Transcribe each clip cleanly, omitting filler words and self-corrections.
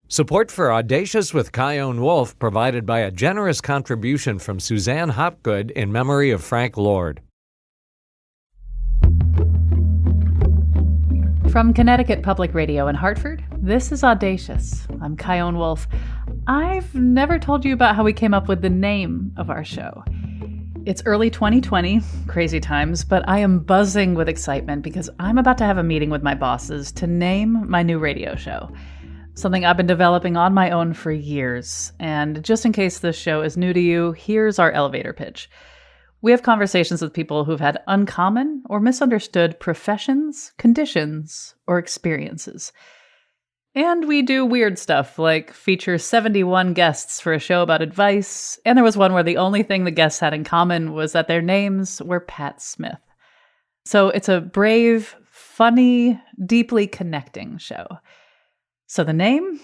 Support for Audacious with Kyone Wolf provided by a generous contribution from Suzanne Hopgood in memory of Frank Lord. From Connecticut Public Radio in Hartford, this is Audacious. I'm Kyone Wolf. I've never told you about how we came up with the name of our show. It's early 2020, crazy times, but I am buzzing with excitement because I'm about to have a meeting with my bosses to name my new radio show. Something I've been developing on my own for years. And just in case this show is new to you, here's our elevator pitch. We have conversations with people who've had uncommon or misunderstood professions, conditions, or experiences. And we do weird stuff, like feature 71 guests for a show about advice. And there was one where the only thing the guests had in common was that their names were Pat Smith. So it's a brave, funny, deeply connecting show. So the name?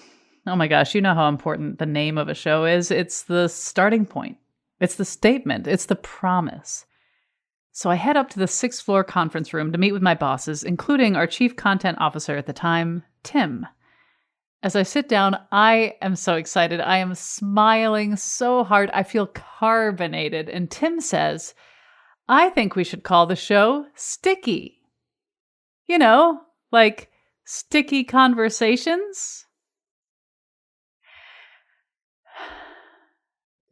Oh my gosh, you know how important the name of a show is. It's the starting point. It's the statement. It's the promise. So I head up to the 6th floor conference room to meet with my bosses, including our chief content officer at the time, Tim. As I sit down, I am so excited. I am smiling so hard. I feel carbonated. And Tim says, I think we should call the show Sticky. You know, like sticky conversations.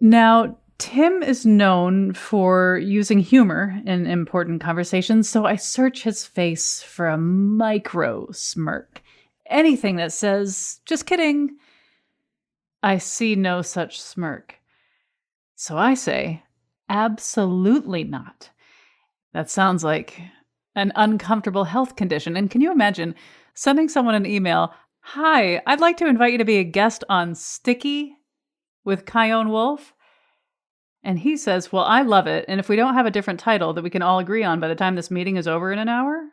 Now, Tim is known for using humor in important conversations, so I search his face for a micro smirk. Anything that says, just kidding. I see no such smirk. So I say, absolutely not. That sounds like an uncomfortable health condition. And can you imagine sending someone an email, "Hi, I'd like to invite you to be a guest on Sticky with Kyone Wolf." And he says, well, I love it. And if we don't have a different title that we can all agree on by the time this meeting is over in an hour,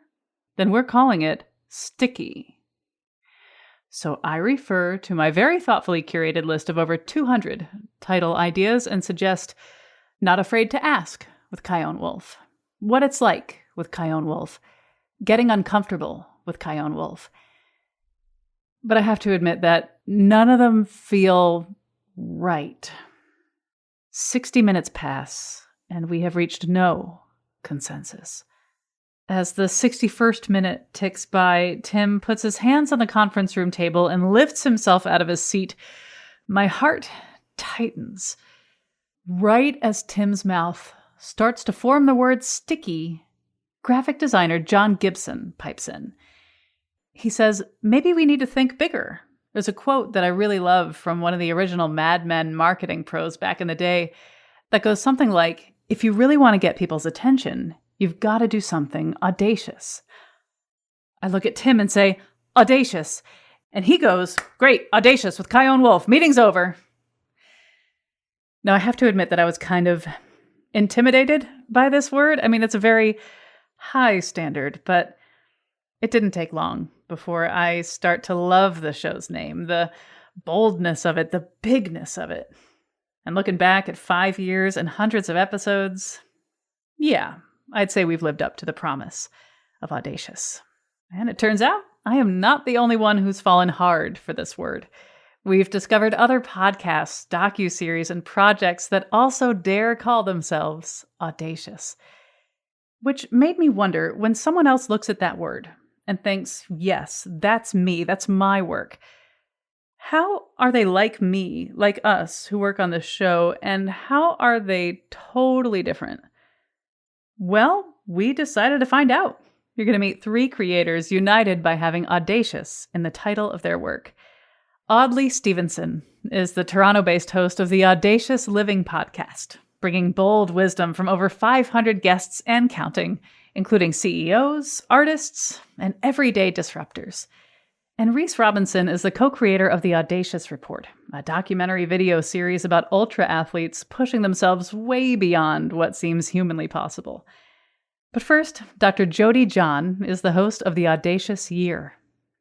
then we're calling it Sticky. So I refer to my very thoughtfully curated list of over 200 title ideas and suggest Not Afraid to Ask with Kyone Wolf, What It's Like with Kyone Wolf, Getting Uncomfortable with Kyone Wolf. But I have to admit that none of them feel right. 60 minutes pass, and we have reached no consensus. As the 61st minute ticks by, Tim puts his hands on the conference room table and lifts himself out of his seat. My heart tightens. Right as Tim's mouth starts to form the word sticky, graphic designer John Gibson pipes in. He says, maybe we need to think bigger. There's a quote that I really love from one of the original Mad Men marketing pros back in the day that goes something like, if you really want to get people's attention, you've got to do something audacious. I look at Tim and say, audacious. And he goes, great, Audacious with Kyone Wolf. Meeting's over. Now, I have to admit that I was kind of intimidated by this word. I mean, it's a very high standard, but it didn't take long before I start to love the show's name, the boldness of it, the bigness of it. And looking back at 5 years and hundreds of episodes, yeah, I'd say we've lived up to the promise of Audacious. And it turns out I am not the only one who's fallen hard for this word. We've discovered other podcasts, docuseries, and projects that also dare call themselves audacious. Which made me wonder, when someone else looks at that word and thinks, yes, that's me, that's my work, how are they like me, like us who work on this show, and how are they totally different? Well, we decided to find out. You're going to meet 3 creators united by having audacious in the title of their work. Audley Stephenson is the Toronto-based host of the Audacious Living podcast, bringing bold wisdom from over 500 guests and counting, including CEOs, artists, and everyday disruptors. And Reece Robinson is the co-creator of the Audacious Report, a documentary video series about ultra-athletes pushing themselves way beyond what seems humanly possible. But first, Dr. Jody Jahn is the host of the Audacious Year.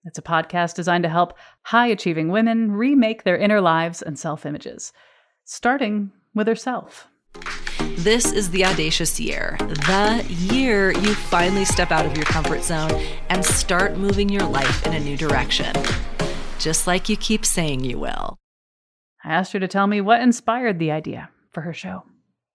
It's a podcast designed to help high-achieving women remake their inner lives and self-images, starting with herself. This is the Audacious Year, the year you finally step out of your comfort zone and start moving your life in a new direction. just like you keep saying you will. I asked her to tell me what inspired the idea for her show.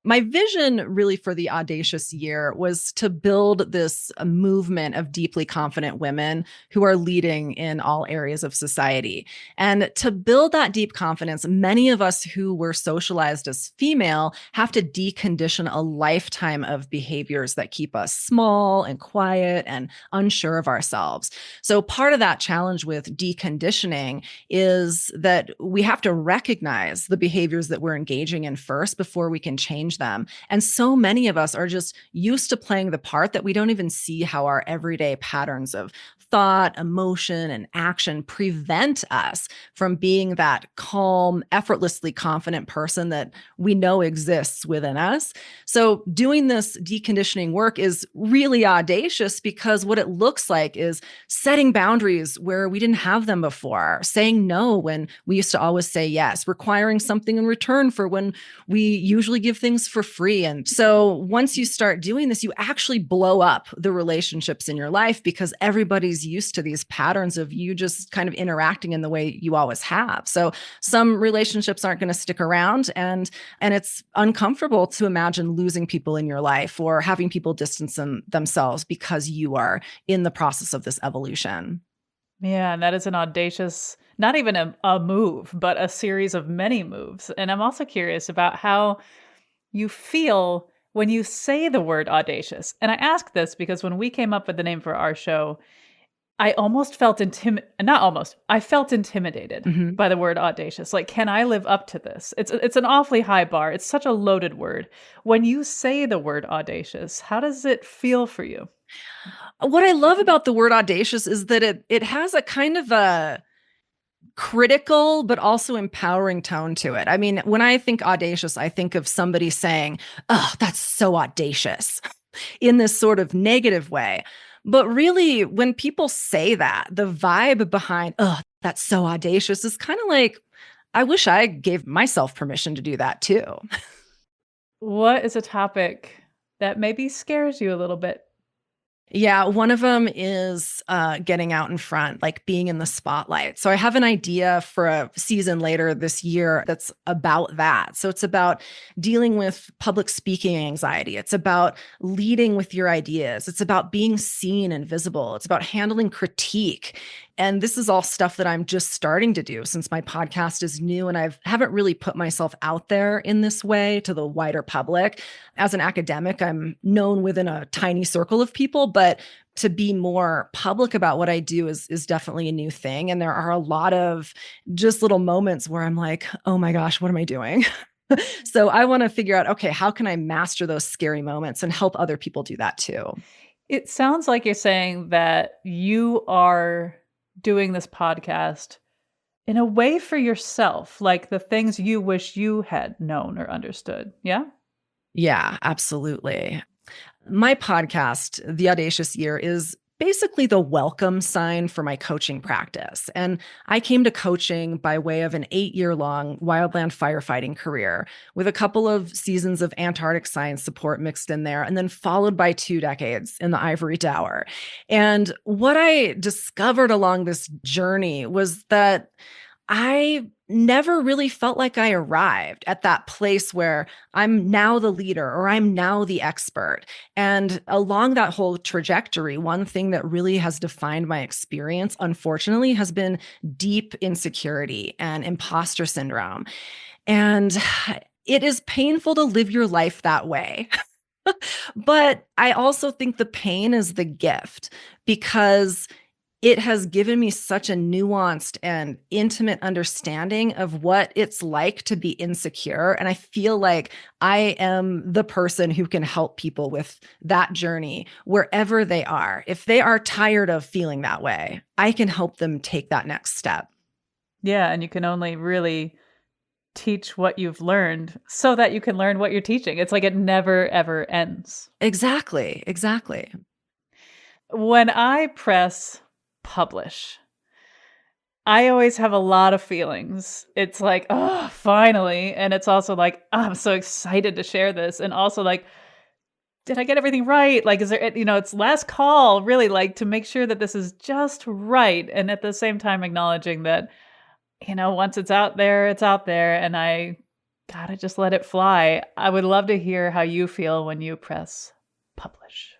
My vision really for the Audacious Year was to build this movement of deeply confident women who are leading in all areas of society. And to build that deep confidence, many of us who were socialized as female have to decondition a lifetime of behaviors that keep us small and quiet and unsure of ourselves. So part of that challenge with deconditioning is that we have to recognize the behaviors that we're engaging in first before we can change them. And so many of us are just used to playing the part that we don't even see how our everyday patterns of thought, emotion, and action prevent us from being that calm, effortlessly confident person that we know exists within us. So doing this deconditioning work is really audacious because what it looks like is setting boundaries where we didn't have them before, saying no when we used to always say yes, requiring something in return for when we usually give things for free. And so once you start doing this, you actually blow up the relationships in your life because everybody's used to these patterns of you just kind of interacting in the way you always have. So some relationships aren't going to stick around, and it's uncomfortable to imagine losing people in your life or having people distance themselves because you are in the process of this evolution. Yeah, and that is an audacious, not even a move, but a series of many moves. And I'm also curious about how you feel when you say the word audacious. And I ask this because when we came up with the name for our show, I almost felt I felt intimidated by the word audacious. Like, can I live up to this? It's an awfully high bar. It's such a loaded word. When you say the word audacious, how does it feel for you? What I love about the word audacious is that it has a kind of a critical but also empowering tone to it. I mean, when I think audacious, I think of somebody saying, "Oh, that's so audacious," in this sort of negative way. But really, when people say that, the vibe behind, "Oh, that's so audacious," is kind of like, I wish I gave myself permission to do that too. What is a topic that maybe scares you a little bit? Yeah, one of them is getting out in front, like being in the spotlight. So I have an idea for a season later this year that's about that. So it's about dealing with public speaking anxiety. It's about leading with your ideas. It's about being seen and visible. It's about handling critique. And this is all stuff that I'm just starting to do since my podcast is new and I haven't really put myself out there in this way to the wider public. As an academic, I'm known within a tiny circle of people, but to be more public about what I do is definitely a new thing. And there are a lot of just little moments where I'm like, oh my gosh, what am I doing? So I want to figure out, okay, how can I master those scary moments and help other people do that too? It sounds like you're saying that you are doing this podcast in a way for yourself, like the things you wish you had known or understood. Yeah? Yeah, absolutely. My podcast, The Audacious Year, is basically the welcome sign for my coaching practice. And I came to coaching by way of an 8-year-long wildland firefighting career with a couple of seasons of Antarctic science support mixed in there, and then followed by 2 decades in the ivory tower. And what I discovered along this journey was that I never really felt like I arrived at that place where I'm now the leader or I'm now the expert. And along that whole trajectory, one thing that really has defined my experience, unfortunately, has been deep insecurity and imposter syndrome. And it is painful to live your life that way. But I also think the pain is the gift because it has given me such a nuanced and intimate understanding of what it's like to be insecure. And I feel like I am the person who can help people with that journey wherever they are. If they are tired of feeling that way, I can help them take that next step. Yeah. And you can only really teach what you've learned so that you can learn what you're teaching. It's like it never, ever ends. Exactly. When I press publish, I always have a lot of feelings. It's like, oh, finally. And it's also like, oh, I'm so excited to share this. And also like, did I get everything right? Like, is there, it's last call, really, like, to make sure that this is just right. And at the same time, acknowledging that, once it's out there, and I gotta just let it fly. I would love to hear how you feel when you press publish.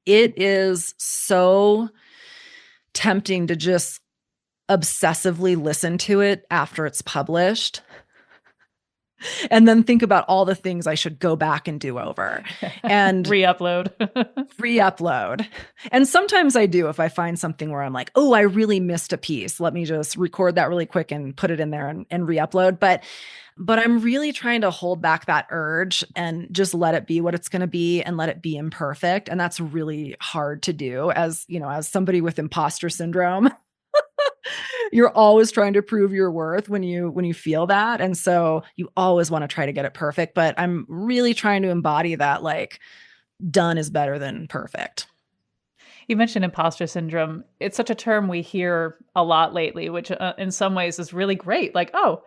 It is so tempting to just obsessively listen to it after it's published and then think about all the things I should go back and do over and Re-upload. re-upload. And sometimes I do if I find something where I'm like, oh, I really missed a piece. Let me just record that really quick and put it in there and re-upload. But I'm really trying to hold back that urge and just let it be what it's going to be and let it be imperfect. And that's really hard to do as somebody with imposter syndrome. You're always trying to prove your worth when you feel that. And so you always want to try to get it perfect. But I'm really trying to embody that, like, done is better than perfect. You mentioned imposter syndrome. It's such a term we hear a lot lately, which in some ways is really great. Like, oh,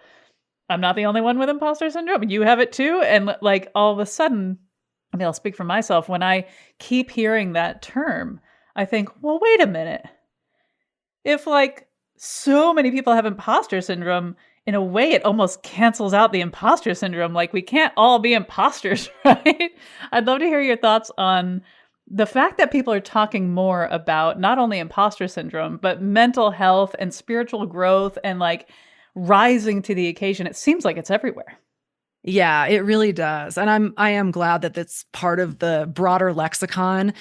I'm not the only one with imposter syndrome. You have it too. And like all of a sudden, I mean, I'll speak for myself. When I keep hearing that term, I think, well, wait a minute. If like so many people have imposter syndrome, in a way, it almost cancels out the imposter syndrome. Like, we can't all be imposters, right? I'd love to hear your thoughts on the fact that people are talking more about not only imposter syndrome, but mental health and spiritual growth and like rising to the occasion. It seems like it's everywhere. Yeah, it really does. And I am glad that that's part of the broader lexicon.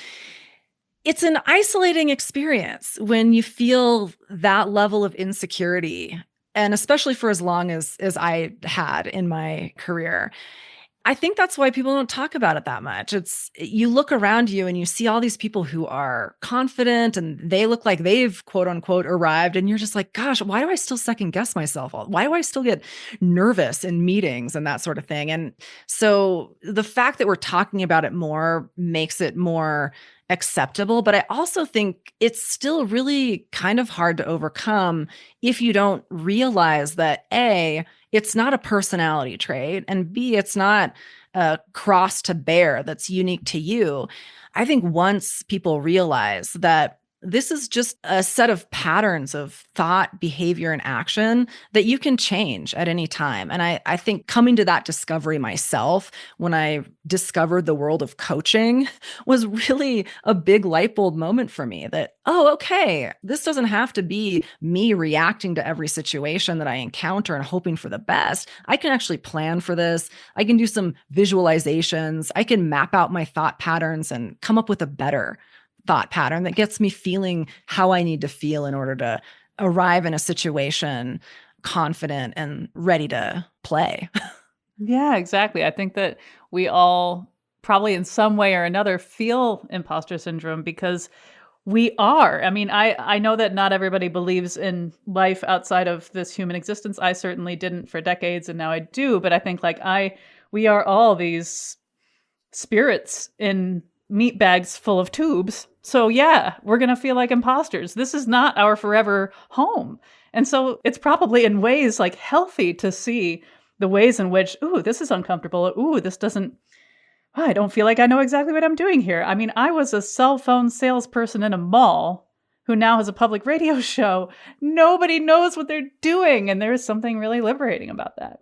It's an isolating experience when you feel that level of insecurity, and especially for as long as I had in my career. I think that's why people don't talk about it that much. You look around you and you see all these people who are confident and they look like they've quote unquote arrived. And you're just like, gosh, why do I still second guess myself? Why do I still get nervous in meetings and that sort of thing? And so the fact that we're talking about it more makes it more acceptable. But I also think it's still really kind of hard to overcome if you don't realize that A, it's not a personality trait, and B, it's not a cross to bear that's unique to you. I think once people realize that this is just a set of patterns of thought, behavior, and action that you can change at any time. And I think coming to that discovery myself when I discovered the world of coaching was really a big light bulb moment for me that, oh, okay, this doesn't have to be me reacting to every situation that I encounter and hoping for the best. I can actually plan for this. I can do some visualizations. I can map out my thought patterns and come up with a better thought pattern that gets me feeling how I need to feel in order to arrive in a situation confident and ready to play. Yeah, exactly. I think that we all probably in some way or another feel imposter syndrome because we are. I mean, I know that not everybody believes in life outside of this human existence. I certainly didn't for decades, and now I do. But I think we are all these spirits in meat bags full of tubes. So yeah, we're going to feel like imposters. This is not our forever home. And so it's probably in ways like healthy to see the ways in which, ooh, this is uncomfortable. Ooh, I don't feel like I know exactly what I'm doing here. I mean, I was a cell phone salesperson in a mall who now has a public radio show. Nobody knows what they're doing. And there is something really liberating about that.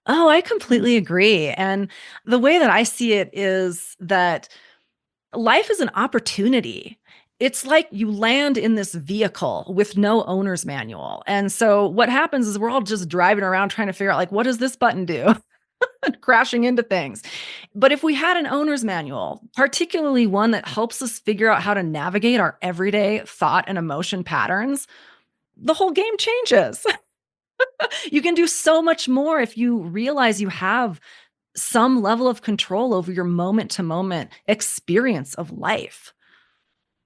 Oh, I completely agree. And the way that I see it is that life is an opportunity. It's like you land in this vehicle with no owner's manual. And so what happens is we're all just driving around trying to figure out, like, what does this button do? Crashing into things. But if we had an owner's manual, particularly one that helps us figure out how to navigate our everyday thought and emotion patterns, the whole game changes. You can do so much more if you realize you have some level of control over your moment-to-moment experience of life.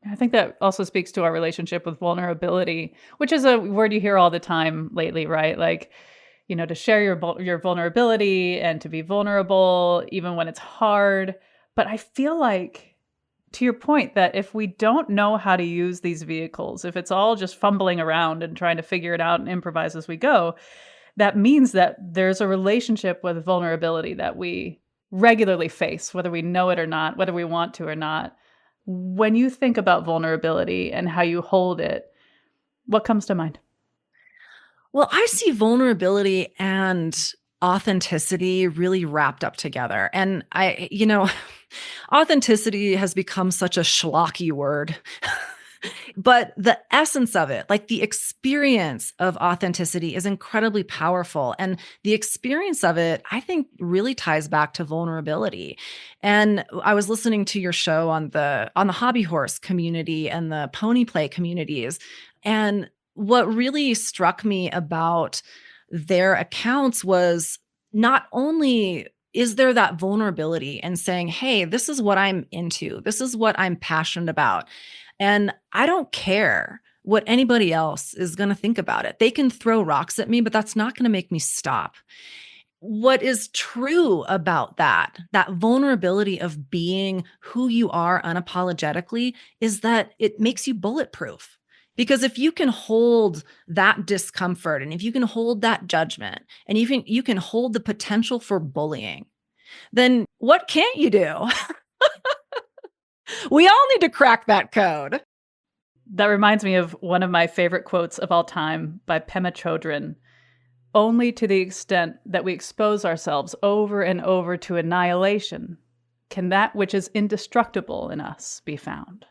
I think that also speaks to our relationship with vulnerability, which is a word you hear all the time lately, right? Like, to share your vulnerability and to be vulnerable, even when it's hard. But I feel like, to your point, that if we don't know how to use these vehicles, if it's all just fumbling around and trying to figure it out and improvise as we go, that means that there's a relationship with vulnerability that we regularly face, whether we know it or not, whether we want to or not. When you think about vulnerability and how you hold it, what comes to mind? Well, I see vulnerability and authenticity really wrapped up together. And authenticity has become such a schlocky word. But the essence of it, like the experience of authenticity, is incredibly powerful. And the experience of it, I think, really ties back to vulnerability. And I was listening to your show on the hobby horse community and the pony play communities. And what really struck me about their accounts was not only is there that vulnerability and saying, hey, this is what I'm into, this is what I'm passionate about, and I don't care what anybody else is going to think about it. They can throw rocks at me, but that's not going to make me stop. What is true about that vulnerability of being who you are unapologetically, is that it makes you bulletproof. Because if you can hold that discomfort, and if you can hold that judgment, and you can hold the potential for bullying, then what can't you do? We all need to crack that code. That reminds me of one of my favorite quotes of all time by Pema Chodron. Only to the extent that we expose ourselves over and over to annihilation can that which is indestructible in us be found.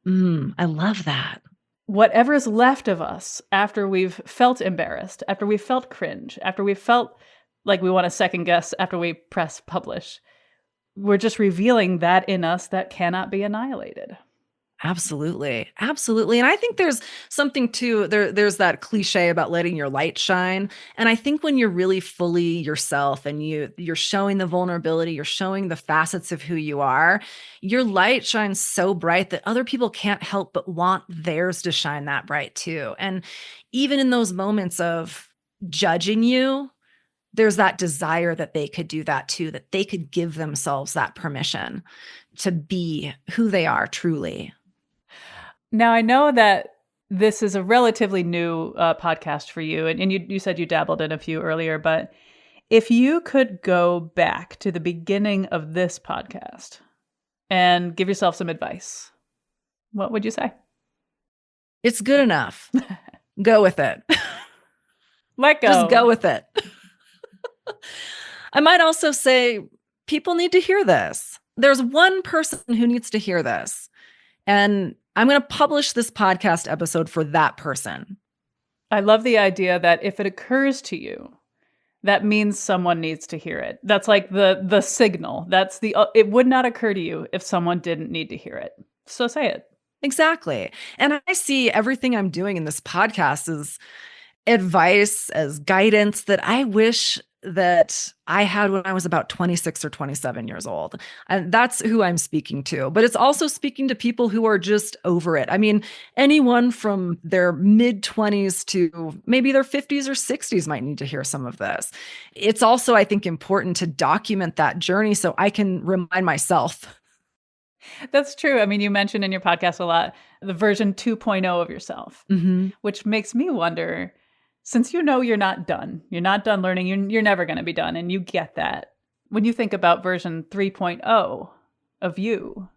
I love that. Whatever is left of us after we've felt embarrassed, after we've felt cringe, after we've felt like we want to second guess after we press publish, we're just revealing that in us that cannot be annihilated. Absolutely. Absolutely. And I think there's something too, there's that cliche about letting your light shine. And I think when you're really fully yourself and you're showing the vulnerability, you're showing the facets of who you are, your light shines so bright that other people can't help but want theirs to shine that bright too. And even in those moments of judging you, there's that desire that they could do that too, that they could give themselves that permission to be who they are truly. Now, I know that this is a relatively new podcast for you, and you said you dabbled in a few earlier, but if you could go back to the beginning of this podcast and give yourself some advice, what would you say? It's good enough. Go with it. Let go. Just go with it. I might also say people need to hear this. There's one person who needs to hear this. And I'm going to publish this podcast episode for that person. I love the idea that if it occurs to you, that means someone needs to hear it. That's like the signal. It would not occur to you if someone didn't need to hear it. So say it. Exactly. And I see everything I'm doing in this podcast as advice, as guidance that I wish that I had when I was about 26 or 27 years old. And that's who I'm speaking to. But it's also speaking to people who are just over it. I mean, anyone from their mid-20s to maybe their 50s or 60s might need to hear some of this. It's also, I think, important to document that journey so I can remind myself. That's true. I mean, you mentioned in your podcast a lot the version 2.0 of yourself, which makes me wonder, since you know you're not done learning, you're never going to be done, and you get that. When you think about version 3.0 of you,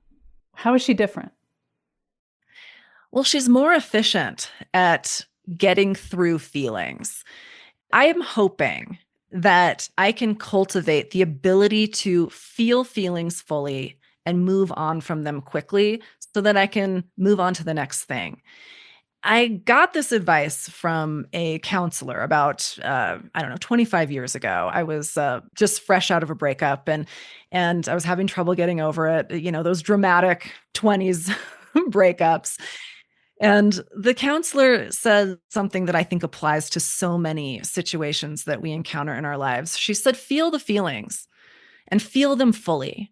how is she different? Well, she's more efficient at getting through feelings. I am hoping that I can cultivate the ability to feel feelings fully and move on from them quickly so that I can move on to the next thing. I got this advice from a counselor about, 25 years ago. I was just fresh out of a breakup and I was having trouble getting over it, those dramatic 20s breakups. And the counselor said something that I think applies to so many situations that we encounter in our lives. She said, feel the feelings and feel them fully.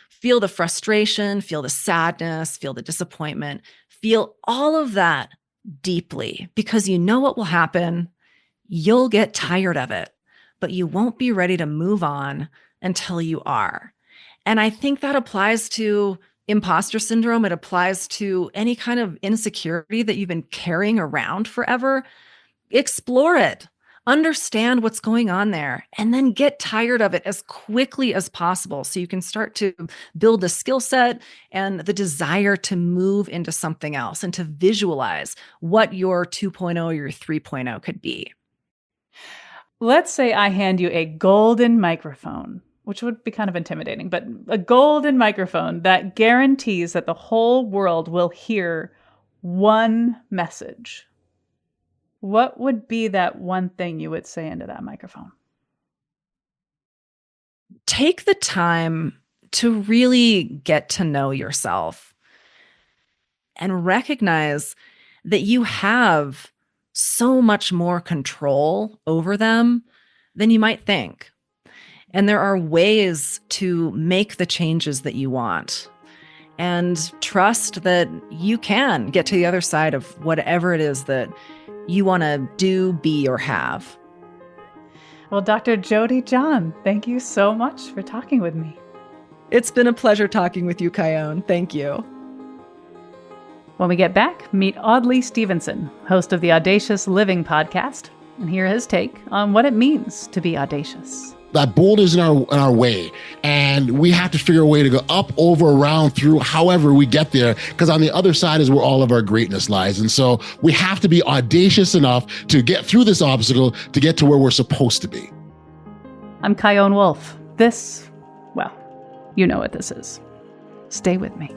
Feel the frustration, feel the sadness, feel the disappointment, feel all of that deeply, because you know what will happen. You'll get tired of it, but you won't be ready to move on until you are. And I think that applies to imposter syndrome. It applies to any kind of insecurity that you've been carrying around forever. Explore it. Understand what's going on there, and then get tired of it as quickly as possible so you can start to build the skill set and the desire to move into something else and to visualize what your 2.0 or your 3.0 could be. Let's say I hand you a golden microphone, which would be kind of intimidating, but a golden microphone that guarantees that the whole world will hear one message. What would be that one thing you would say into that microphone? Take the time to really get to know yourself and recognize that you have so much more control over them than you might think. And there are ways to make the changes that you want. And trust that you can get to the other side of whatever it is that you want to do, be, or have. Well, Dr. Jody Jahn, thank you so much for talking with me. It's been a pleasure talking with you, Kyone. Thank you. When we get back, meet Audley Stephenson, host of the Audacious Living podcast, and hear his take on what it means to be audacious. That boulder's in our way, and we have to figure a way to go up, over, around, through, however we get there, because on the other side is where all of our greatness lies. And so we have to be audacious enough to get through this obstacle to get to where we're supposed to be. I'm Kyone Wolf. This, well, you know what this is. Stay with me.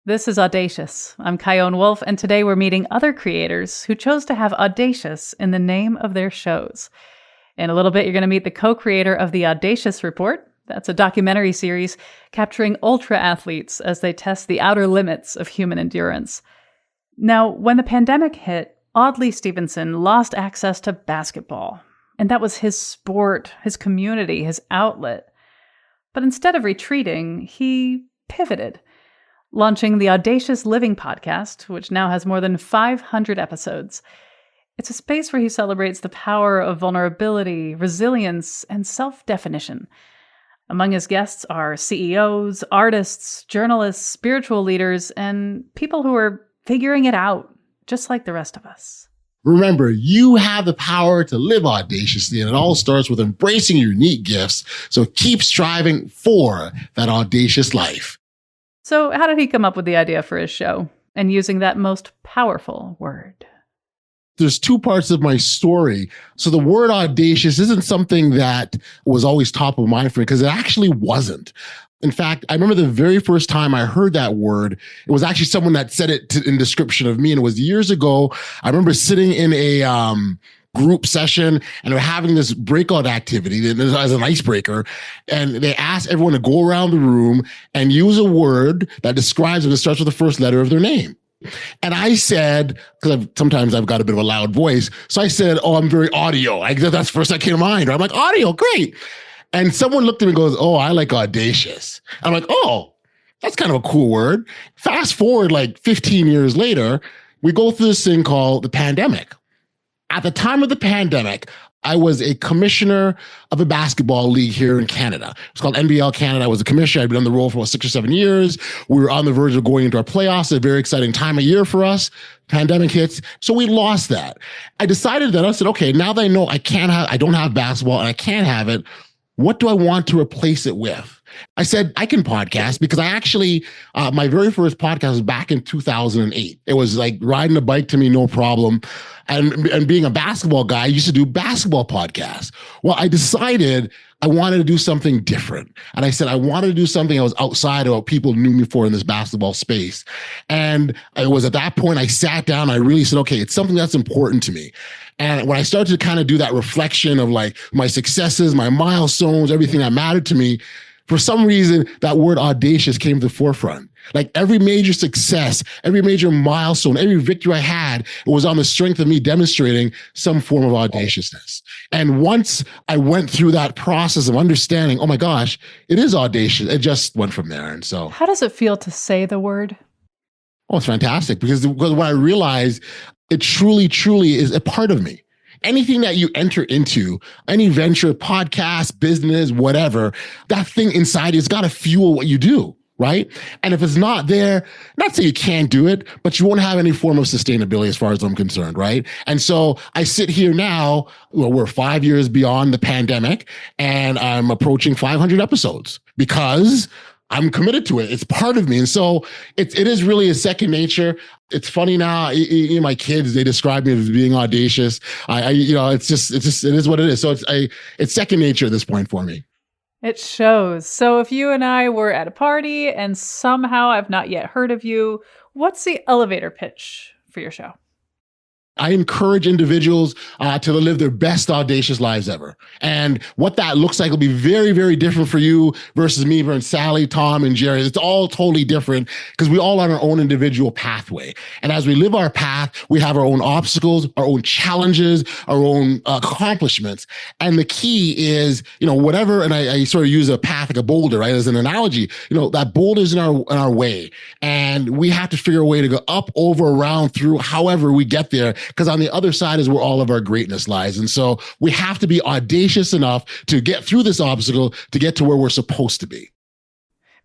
This is Audacious. I'm Kyone Wolf, and today we're meeting other creators who chose to have audacious in the name of their shows. In a little bit, you're going to meet the co-creator of the Audacious Report. That's a documentary series capturing ultra athletes as they test the outer limits of human endurance. Now, when the pandemic hit, Audley Stephenson lost access to basketball. And that was his sport, his community, his outlet. But instead of retreating, he pivoted, launching the Audacious Living podcast, which now has more than 500 episodes. It's a space where he celebrates the power of vulnerability, resilience, and self-definition. Among his guests are CEOs, artists, journalists, spiritual leaders, and people who are figuring it out, just like the rest of us. Remember, you have the power to live audaciously, and it all starts with embracing your unique gifts. So keep striving for that audacious life. So how did he come up with the idea for his show and using that most powerful word? There's two parts of my story. So the word audacious isn't something that was always top of mind for me, because it actually wasn't. In fact, I remember the very first time I heard that word, it was actually someone that said it in description of me. And it was years ago. I remember sitting in a group session, and we're having this breakout activity as an icebreaker. And they asked everyone to go around the room and use a word that describes them that starts with the first letter of their name. And I said, because sometimes I've got a bit of a loud voice. So I said, oh, I'm very audio. That's the first that came to mind. I'm like, audio, great. And someone looked at me and goes, oh, I like audacious. I'm like, oh, that's kind of a cool word. Fast forward like 15 years later, we go through this thing called the pandemic. At the time of the pandemic, I was a commissioner of a basketball league here in Canada. It's called NBL Canada. I was a commissioner. I'd been on the role for about 6 or 7 years. We were on the verge of going into our playoffs, a very exciting time of year for us. Pandemic hits. So we lost that. I decided that I said, okay, now that I know I don't have basketball and I can't have it, what do I want to replace it with? I said, I can podcast, because I actually, my very first podcast was back in 2008. It was like riding a bike to me, no problem. And being a basketball guy, I used to do basketball podcasts. Well, I decided I wanted to do something different. And I said, I wanted to do something that was outside of what people knew me for in this basketball space. And it was at that point I sat down, I really said, okay, it's something that's important to me. And when I started to kind of do that reflection of like my successes, my milestones, everything that mattered to me, for some reason, that word audacious came to the forefront. Like every major success, every major milestone, every victory I had, it was on the strength of me demonstrating some form of audaciousness. And once I went through that process of understanding, oh my gosh, it is audacious, it just went from there. And so, How does it feel to say the word? oh, it's fantastic, because when I realized it truly, truly is a part of me. anything that you enter into, any venture, podcast, business, whatever, that thing inside has got to fuel what you do. Right. And if it's not there, not say you can't do it, but you won't have any form of sustainability as far as I'm concerned. Right. And so I sit here now, well, we're 5 years beyond the pandemic, and I'm approaching 500 episodes because I'm committed to it. It's part of me. And so it is really a second nature. It's funny now, my kids, they describe me as being audacious. It is what it is. So it's second nature at this point for me. It shows. So if you and I were at a party and somehow I've not yet heard of you, what's the elevator pitch for your show? I encourage individuals to live their best audacious lives ever. And what that looks like will be very, very different for you versus me, versus Sally, Tom, and Jerry. It's all totally different because we all on our own individual pathway. And as we live our path, we have our own obstacles, our own challenges, our own accomplishments. And the key is, whatever, and I sort of use a path like a boulder, right, as an analogy, that boulder is in our way. And we have to figure a way to go up, over, around, through, however we get there. Because on the other side is where all of our greatness lies. And so we have to be audacious enough to get through this obstacle to get to where we're supposed to be.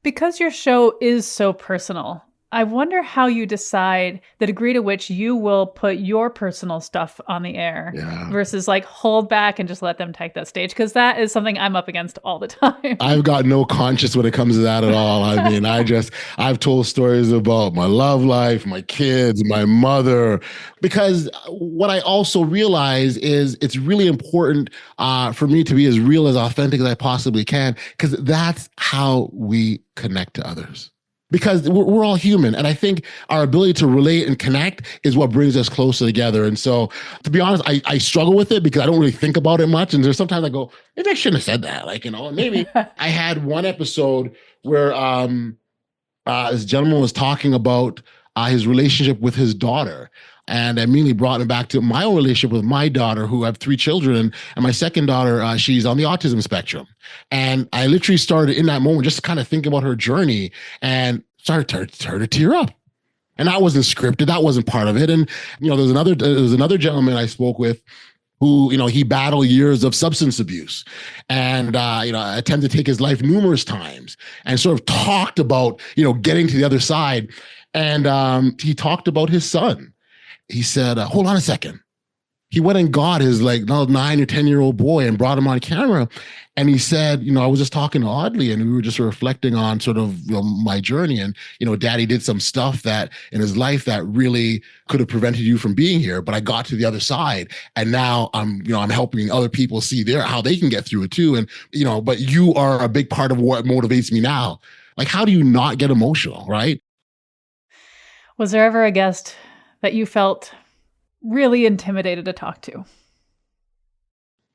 Because your show is so personal, I wonder how you decide the degree to which you will put your personal stuff on the air versus hold back and just let them take that stage. Because that is something I'm up against all the time. I've got no conscience when it comes to that at all. I mean, I've told stories about my love life, my kids, my mother, because what I also realize is it's really important for me to be as real, as authentic as I possibly can, because that's how we connect to others. Because we're all human. And I think our ability to relate and connect is what brings us closer together. And so, to be honest, I struggle with it because I don't really think about it much. And there's sometimes I go, maybe I shouldn't have said that. Maybe I had one episode where this gentleman was talking about his relationship with his daughter. And I immediately brought him back to my own relationship with my daughter, who I have 3 children. And my second daughter, she's on the autism spectrum. And I literally started in that moment just kind of thinking about her journey and started to tear up. And that wasn't scripted. That wasn't part of it. And, there was another gentleman I spoke with who, he battled years of substance abuse and, attempted to take his life numerous times and sort of talked about, getting to the other side. And he talked about his son. He said, hold on a second. He went and got his 9 or 10-year-old boy and brought him on camera. And he said, I was just talking to Audley and we were just reflecting on sort of my journey. And, Daddy did some stuff that in his life that really could have prevented you from being here. But I got to the other side. And now I'm helping other people see how they can get through it too. And, but you are a big part of what motivates me now. How do you not get emotional, right? Was there ever a guest that you felt really intimidated to talk to?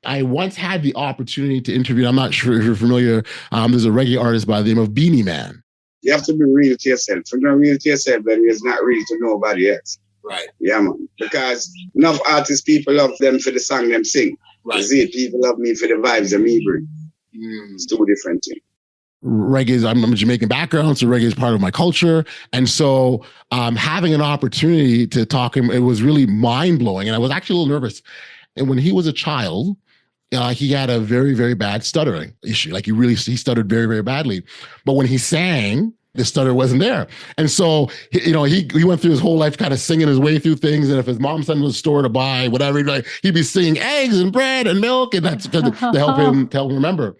I once had the opportunity to interview, I'm not sure if you're familiar, there's a reggae artist by the name of Beanie Man. You have to be real to yourself. If you're not real to yourself, then it's not real to nobody else. Right. Yeah, man. Because enough artists, people love them for the song them sing. Right. You see, people love me for the vibes that me bring. It's 2 different things. Reggae, I'm a Jamaican background, so reggae is part of my culture. And so having an opportunity to talk him, it was really mind-blowing. And I was actually a little nervous. And when he was a child, he had a very, very bad stuttering issue. He stuttered very, very badly. But when he sang, the stutter wasn't there. And so, he went through his whole life kind of singing his way through things. And if his mom sent him to the store to buy whatever, he'd be singing eggs and bread and milk. And that's to help him remember.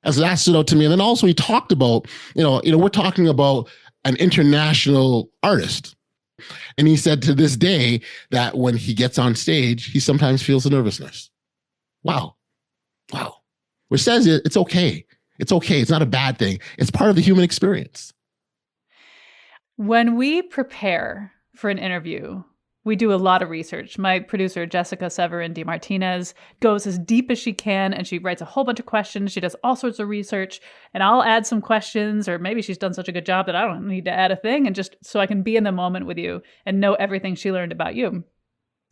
And so that stood out to me. And then also he talked about, we're talking about an international artist. And he said to this day that when he gets on stage, he sometimes feels the nervousness. Wow. Which says it's okay. It's okay. It's not a bad thing. It's part of the human experience. When we prepare for an interview, we do a lot of research. My producer, Jessica Severin DeMartinez, goes as deep as she can and she writes a whole bunch of questions. She does all sorts of research and I'll add some questions, or maybe she's done such a good job that I don't need to add a thing, and just so I can be in the moment with you and know everything she learned about you.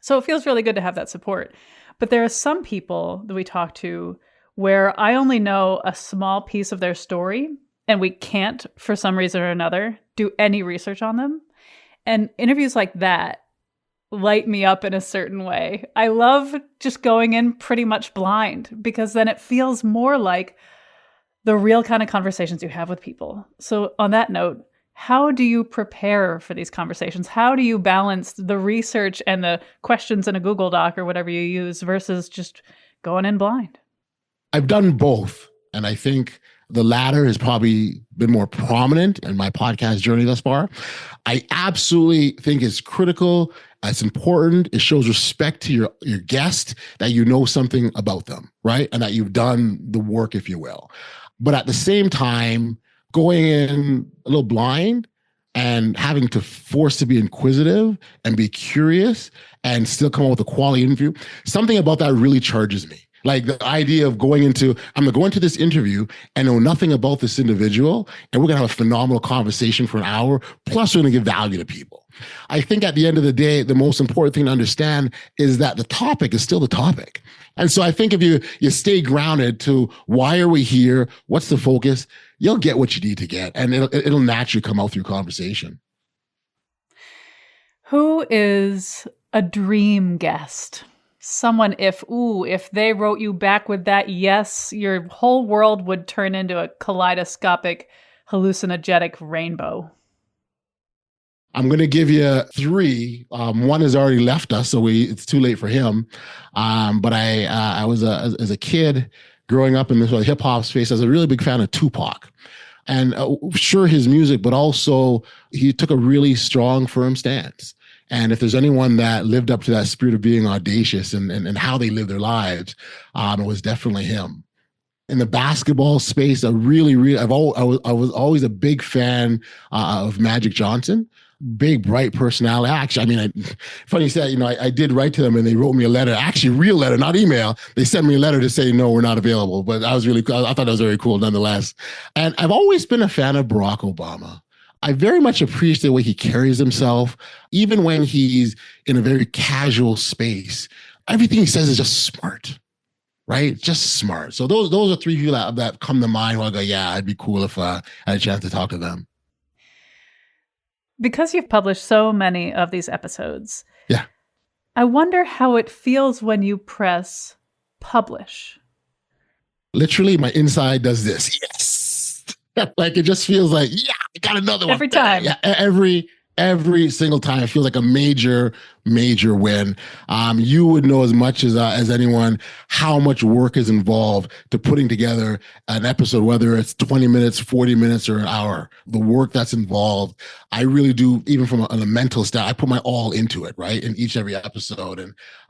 So it feels really good to have that support. But there are some people that we talk to where I only know a small piece of their story and we can't, for some reason or another, do any research on them. And interviews like that, light me up in a certain way. I love just going in pretty much blind because then it feels more like the real kind of conversations you have with people. So on that note, how do you prepare for these conversations? How do you balance the research and the questions in a Google Doc or whatever you use versus just going in blind? I've done both. And I think the latter has probably been more prominent in my podcast journey thus far. I absolutely think it's critical. It's important. It shows respect to your guest that you know something about them, right? And that you've done the work, if you will. But at the same time, going in a little blind and having to force to be inquisitive and be curious and still come up with a quality interview, something about that really charges me. Like the idea of I'm going to go into this interview and know nothing about this individual, and we're going to have a phenomenal conversation for an hour, plus we're going to give value to people. I think at the end of the day, the most important thing to understand is that the topic is still the topic. And so I think if you stay grounded to why are we here, what's the focus, you'll get what you need to get, and it'll naturally come out through conversation. Who is a dream guest? Someone, if they wrote you back with that yes, your whole world would turn into a kaleidoscopic, hallucinogenic rainbow. I'm going to give you three. One has already left us, so it's too late for him. But I was as a kid growing up in this hip hop space, I was a really big fan of Tupac. And sure, his music, but also he took a really strong, firm stance. And if there's anyone that lived up to that spirit of being audacious and how they live their lives, it was definitely him. In the basketball space, I was always a big fan of Magic Johnson. Big, bright personality. Actually, funny you said, I did write to them and they wrote me a letter, actually real letter, not email. They sent me a letter to say, no, we're not available. But I thought that was very cool nonetheless. And I've always been a fan of Barack Obama. I very much appreciate the way he carries himself, even when he's in a very casual space. Everything he says is just smart, right? Just smart. So those are three people that come to mind where I go, yeah, it'd be cool if I had a chance to talk to them. Because you've published so many of these episodes, yeah, I wonder how it feels when you press publish. Literally, my inside does this. Yes. Like it just feels like, yeah, I got another one. Every time. Yeah, every single time. It feels like a major win. You would know as much as anyone how much work is involved to putting together an episode, whether it's 20 minutes, 40 minutes, or an hour. The work that's involved, I really do, even from a mental stat, I put my all into it, right? In every episode.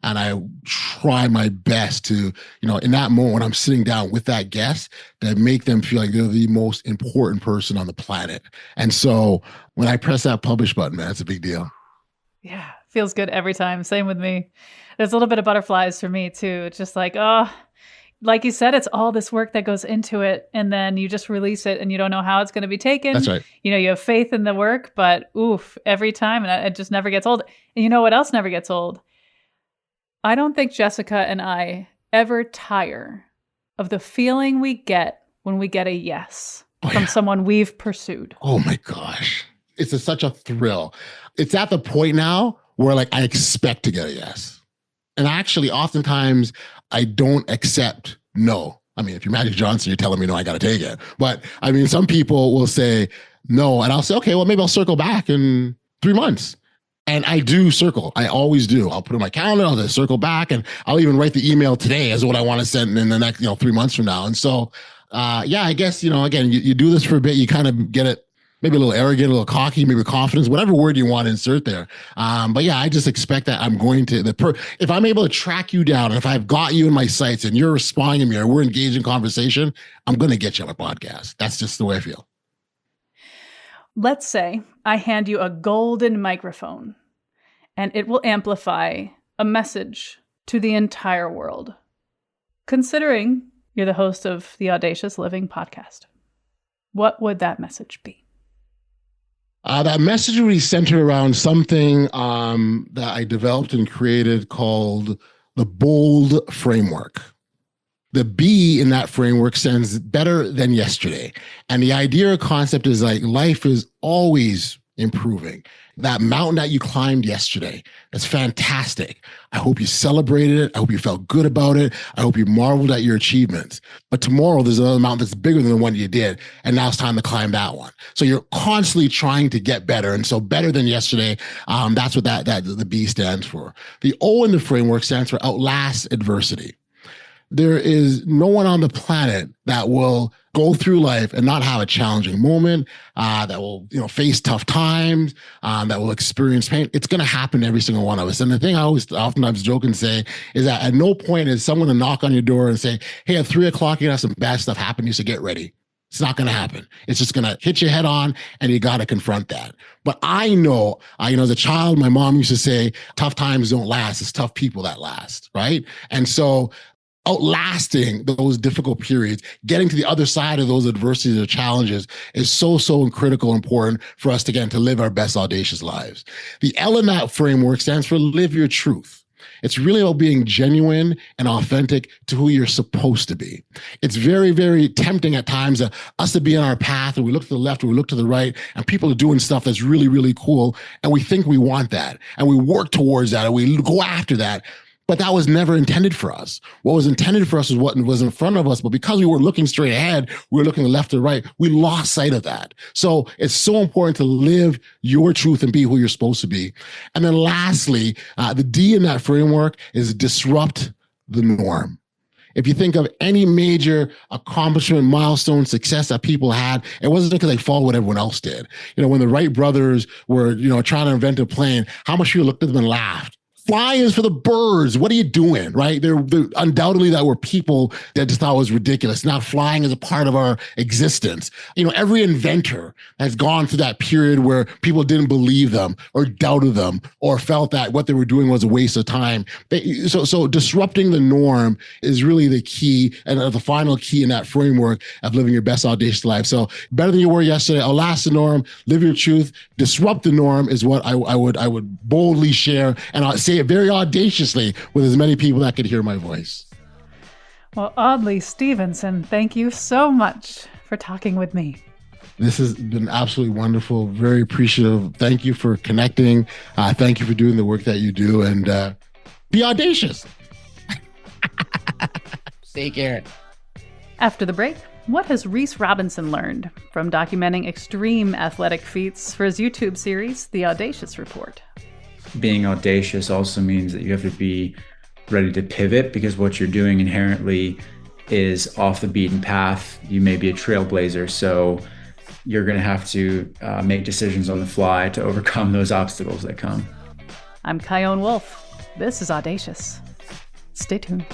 And I try my best to, in that moment when I'm sitting down with that guest, to make them feel like they're the most important person on the planet. And so when I press that publish button, man, it's a big deal. Yeah, feels good every time. Same with me. There's a little bit of butterflies for me too. It's just like, like you said, it's all this work that goes into it, and then you just release it and you don't know how it's going to be taken. That's right. You have faith in the work, but every time, and it just never gets old. And you know what else never gets old? I don't think Jessica and I ever tire of the feeling we get when we get a yes from someone we've pursued. Oh my gosh. It's such a thrill. It's at the point now where I expect to get a yes. And actually, oftentimes I don't accept no. If you're Magic Johnson, you're telling me no, I got to take it. But some people will say no, and I'll say, okay, well, maybe I'll circle back in 3 months. And I do circle. I always do. I'll put it in my calendar. I'll just circle back, and I'll even write the email today as what I want to send in the next 3 months from now. And so, I guess, again, you do this for a bit, you kind of get it maybe a little arrogant, a little cocky, maybe confidence, whatever word you want to insert there. But yeah, I just expect that I'm going to, if I'm able to track you down, and if I've got you in my sights and you're responding to me or we're engaged in conversation, I'm going to get you on my podcast. That's just the way I feel. Let's say I hand you a golden microphone and it will amplify a message to the entire world. Considering you're the host of the Audacious Living podcast, what would that message be? That message would be centered around something that I developed and created called the BOLD framework. The B in that framework stands better than yesterday. And the idea or concept is life is always improving. That mountain that you climbed yesterday, that's fantastic. I hope you celebrated it. I hope you felt good about it. I hope you marveled at your achievements. But tomorrow there's another mountain that's bigger than the one you did, and now it's time to climb that one. So you're constantly trying to get better, and so better than yesterday. That's what that the B stands for. The O in the framework stands for outlast adversity. There is no one on the planet that will go through life and not have a challenging moment, that will, face tough times, that will experience pain. It's going to happen to every single one of us. And the thing I always oftentimes joke and say is that at no point is someone to knock on your door and say, hey, at 3 o'clock, you're going to have some bad stuff happen. You should get ready. It's not going to happen. It's just going to hit you head on, and you got to confront that. But I know, as a child, my mom used to say, tough times don't last. It's tough people that last, right? And so outlasting those difficult periods, getting to the other side of those adversities or challenges is so critical and important for us, again, to live our best audacious lives. The L in that framework stands for live your truth. It's really about being genuine and authentic to who you're supposed to be. It's very, very tempting at times us to be on our path, and we look to the left or we look to the right, and people are doing stuff that's really, really cool, and we think we want that, and we work towards that, and we go after that. But that was never intended for us. What was intended for us is what was in front of us. But because we weren't looking straight ahead, we were looking left or right, we lost sight of that. So it's so important to live your truth and be who you're supposed to be. And then lastly, the D in that framework is disrupt the norm. If you think of any major accomplishment, milestone, success that people had, it wasn't because they followed what everyone else did. When the Wright brothers were, trying to invent a plane, how much people looked at them and laughed. Flying is for the birds. What are you doing, right? There undoubtedly that were people that just thought it was ridiculous. Now flying is a part of our existence. Every inventor has gone through that period where people didn't believe them or doubted them or felt that what they were doing was a waste of time. So disrupting the norm is really the key and the final key in that framework of living your best audacious life. So better than you were yesterday, outlast the norm, live your truth, disrupt the norm is what I would boldly share, and I'll say it very audaciously with as many people that could hear my voice. Well, Audley Stephenson, thank you so much for talking with me. This has been absolutely wonderful. Very appreciative. Thank you for connecting. Thank you for doing the work that you do, and be audacious. Take care. After the break, what has Reece Robinson learned from documenting extreme athletic feats for his YouTube series, The Audacious Report? Being audacious also means that you have to be ready to pivot, because what you're doing inherently is off the beaten path. You may be a trailblazer, so you're going to have to make decisions on the fly to overcome those obstacles that come. I'm Kyone Wolf. This is Audacious. Stay tuned.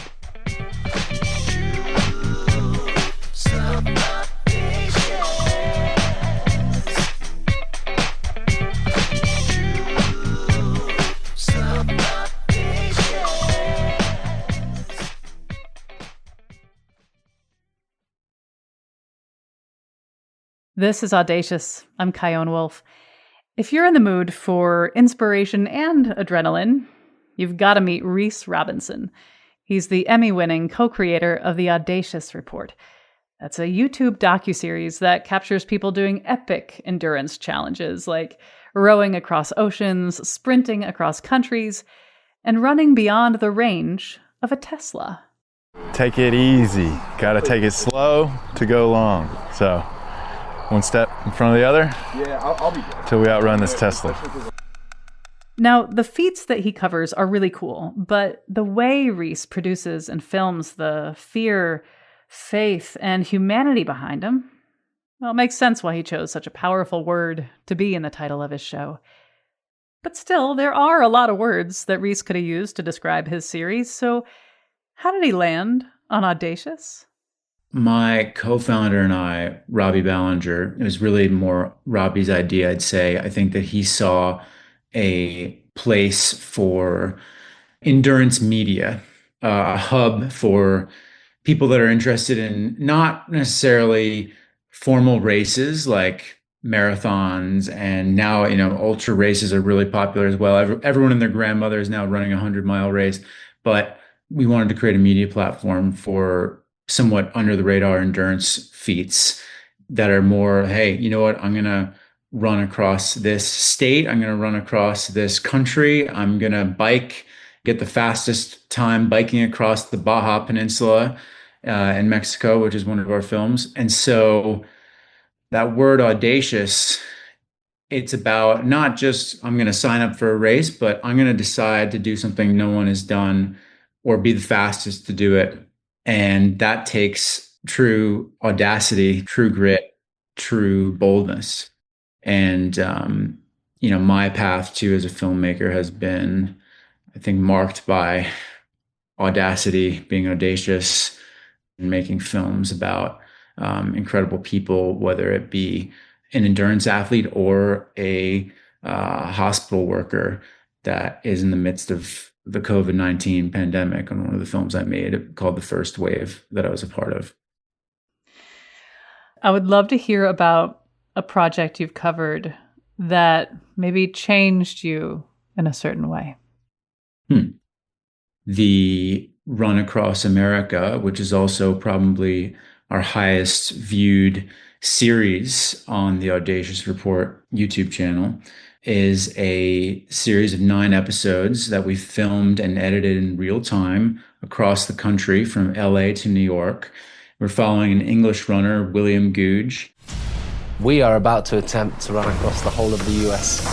This is Audacious. I'm Kyone Wolf. If you're in the mood for inspiration and adrenaline, you've got to meet Reece Robinson. He's the Emmy-winning co-creator of The Audacious Report. That's a YouTube docuseries that captures people doing epic endurance challenges like rowing across oceans, sprinting across countries, and running beyond the range of a Tesla. Take it easy. Got to take it slow to go long. So one step in front of the other. Yeah, I'll be good. Till we outrun this Tesla. Now, the feats that he covers are really cool, but the way Reece produces and films the fear, faith, and humanity behind them, well, it makes sense why he chose such a powerful word to be in the title of his show. But still, there are a lot of words that Reece could have used to describe his series, so how did he land on Audacious? My co-founder and I, Robbie Ballinger, it was really more Robbie's idea, I'd say. I think that he saw a place for endurance media, a hub for people that are interested in not necessarily formal races like marathons, and now, ultra races are really popular as well. Everyone and their grandmother is now running a 100-mile race, but we wanted to create a media platform for somewhat under the radar endurance feats that are more, hey, you know what, I'm going to run across this state. I'm going to run across this country. I'm going to bike, get the fastest time biking across the Baja Peninsula in Mexico, which is one of our films. And so that word audacious, it's about not just I'm going to sign up for a race, but I'm going to decide to do something no one has done or be the fastest to do it. And that takes true audacity, true grit, true boldness. And, my path too as a filmmaker has been, I think, marked by audacity, being audacious, and making films about incredible people, whether it be an endurance athlete or a hospital worker that is in the midst of the COVID-19 pandemic. On one of the films I made called The First Wave that I was a part of. I would love to hear about a project you've covered that maybe changed you in a certain way. The Run Across America, which is also probably our highest viewed series on the Audacious Report YouTube channel, is a series of 9 episodes that we filmed and edited in real time across the country from LA to New York. We're following an English runner, William Gouge. We are about to attempt to run across the whole of the US.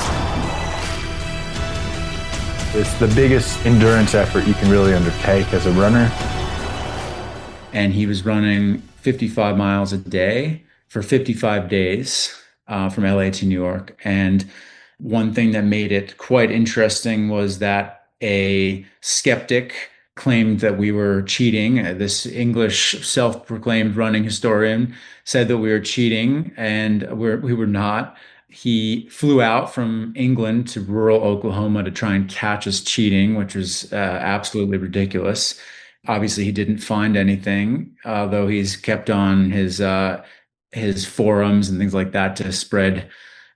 It's the biggest endurance effort you can really undertake as a runner. And he was running 55 miles a day for 55 days from LA to New York. And one thing that made it quite interesting was that a skeptic claimed that we were cheating. This English self-proclaimed running historian said that we were cheating, and we were not. He flew out from England to rural Oklahoma to try and catch us cheating, which was absolutely ridiculous. Obviously, he didn't find anything, though he's kept on his forums and things like that to spread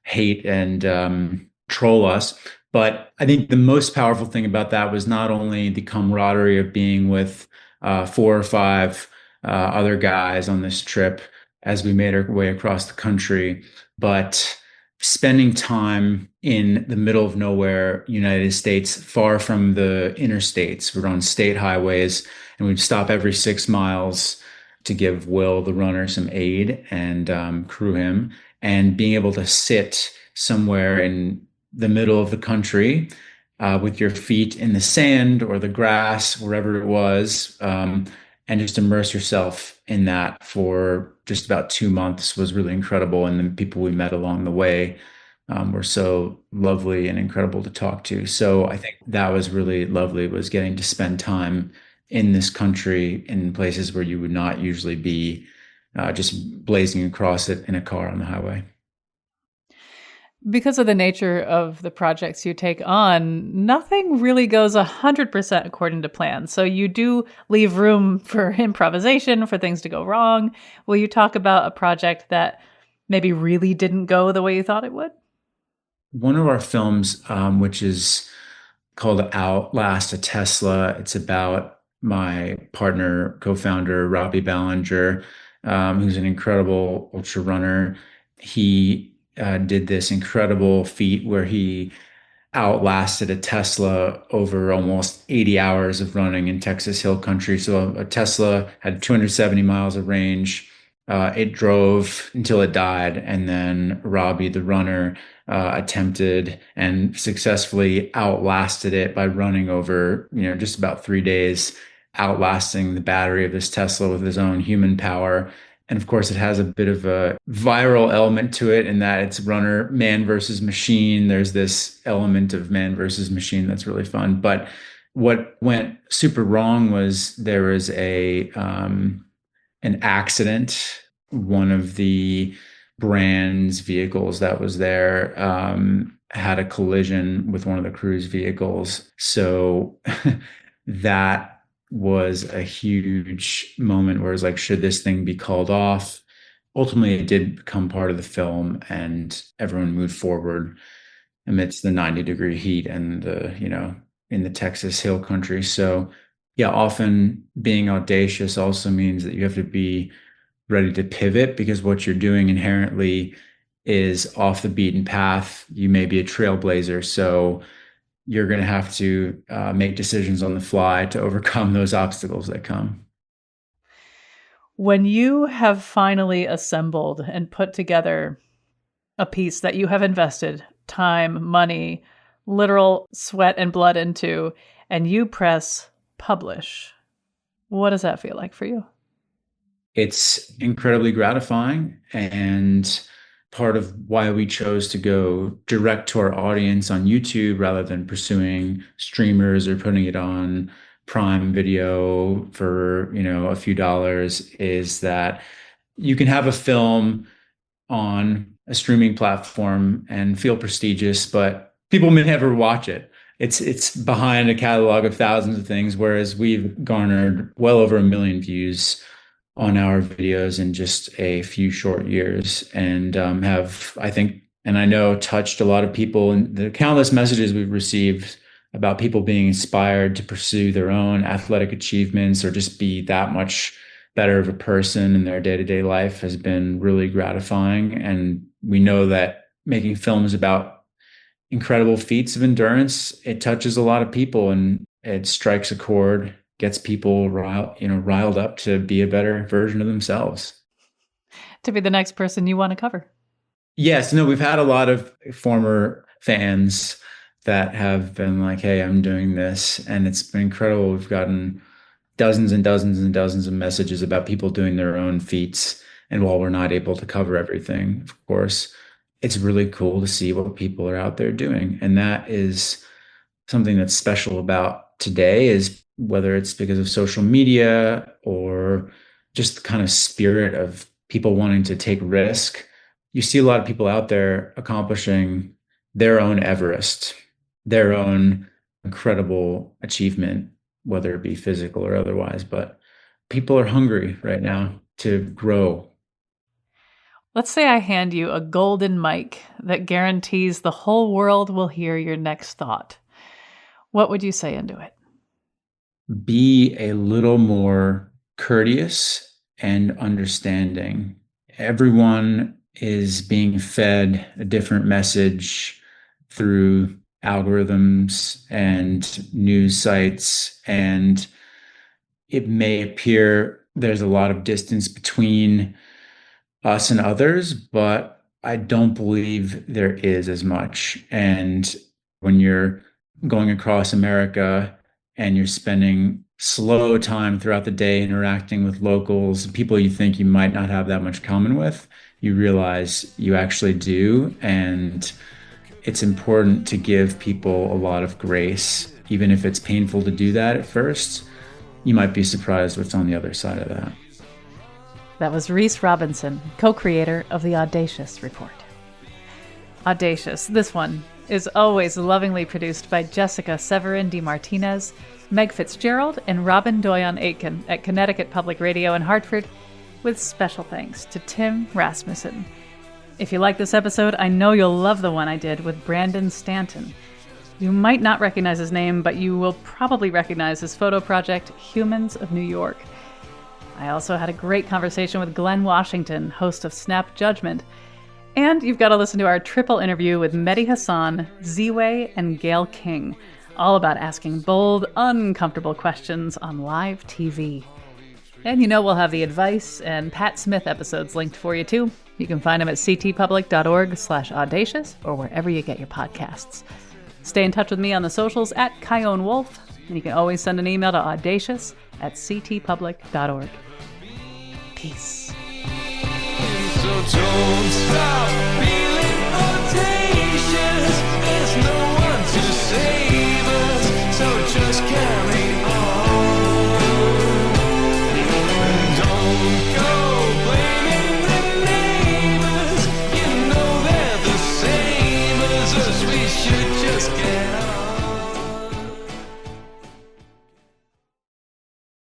hate and troll us. But I think the most powerful thing about that was not only the camaraderie of being with 4 or 5 other guys on this trip as we made our way across the country, but spending time in the middle of nowhere, United States, far from the interstates. We're on state highways, and we'd stop every 6 miles to give Will, the runner, some aid and crew him. And being able to sit somewhere in the middle of the country with your feet in the sand or the grass, wherever it was, and just immerse yourself in that for just about 2 months was really incredible. And the people we met along the way were so lovely and incredible to talk to. So I think that was really lovely, was getting to spend time in this country in places where you would not usually be, just blazing across it in a car on the highway. Because of the nature of the projects you take on, nothing really goes 100% according to plan. So you do leave room for improvisation, for things to go wrong. Will you talk about a project that maybe really didn't go the way you thought it would? One of our films, which is called Outlast a Tesla, it's about my partner, co-founder, Robbie Ballinger, who's an incredible ultra runner. He did this incredible feat where he outlasted a Tesla over almost 80 hours of running in Texas Hill Country. So a Tesla had 270 miles of range. It drove until it died. And then Robbie, the runner, attempted and successfully outlasted it by running over, just about 3 days, outlasting the battery of this Tesla with his own human power. And of course, it has a bit of a viral element to it in that it's runner, man versus machine. There's this element of man versus machine that's really fun. But what went super wrong was there was an accident. One of the brand's vehicles that was there had a collision with one of the crew's vehicles. So that was a huge moment where it's like, should this thing be called off? Ultimately, it did become part of the film, and everyone moved forward amidst the 90-degree heat and in the Texas Hill Country. So yeah, often being audacious also means that you have to be ready to pivot, because what you're doing inherently is off the beaten path. You may be a trailblazer, so you're going to have to make decisions on the fly to overcome those obstacles that come. When you have finally assembled and put together a piece that you have invested time, money, literal sweat and blood into, and you press publish, what does that feel like for you? It's incredibly gratifying, and part of why we chose to go direct to our audience on YouTube rather than pursuing streamers or putting it on Prime Video for, a few dollars, is that you can have a film on a streaming platform and feel prestigious, but people may never watch it. It's behind a catalog of thousands of things, whereas we've garnered well over 1 million views on our videos in just a few short years, and have, I think, and I know, touched a lot of people. And the countless messages we've received about people being inspired to pursue their own athletic achievements or just be that much better of a person in their day-to-day life has been really gratifying. And we know that making films about incredible feats of endurance, it touches a lot of people and it strikes a chord, gets people riled up to be a better version of themselves. To be the next person you want to cover. Yes, no, we've had a lot of former fans that have been like, hey, I'm doing this. And it's been incredible. We've gotten dozens and dozens and dozens of messages about people doing their own feats. And while we're not able to cover everything, of course, it's really cool to see what people are out there doing. And that is something that's special about today, is whether it's because of social media or just the kind of spirit of people wanting to take risk. You see a lot of people out there accomplishing their own Everest, their own incredible achievement, whether it be physical or otherwise. But people are hungry right now to grow. Let's say I hand you a golden mic that guarantees the whole world will hear your next thought. What would you say into it? Be a little more courteous and understanding. Everyone is being fed a different message through algorithms and news sites, and it may appear there's a lot of distance between us and others, but I don't believe there is as much. And when you're going across America and you're spending slow time throughout the day interacting with locals, people you think you might not have that much common with, you realize you actually do. And it's important to give people a lot of grace, even if it's painful to do that at first. You might be surprised what's on the other side of that. That was Reece Robinson, co-creator of the Audacious Report. Audacious, this one, is always lovingly produced by Jessica Severin DeMartinez, Meg Fitzgerald, and Robin Doyon Aitken at Connecticut Public Radio in Hartford, with special thanks to Tim Rasmussen. If you like this episode, I know you'll love the one I did with Brandon Stanton. You might not recognize his name, but you will probably recognize his photo project, Humans of New York. I also had a great conversation with Glenn Washington, host of Snap Judgment. And you've got to listen to our triple interview with Mehdi Hassan, Z-Way, and Gail King, all about asking bold, uncomfortable questions on live TV. And we'll have the advice and Pat Smith episodes linked for you too. You can find them at ctpublic.org/audacious or wherever you get your podcasts. Stay in touch with me on the socials at Kyone Wolf, and you can always send an email to audacious@ctpublic.org. Peace. So don't stop.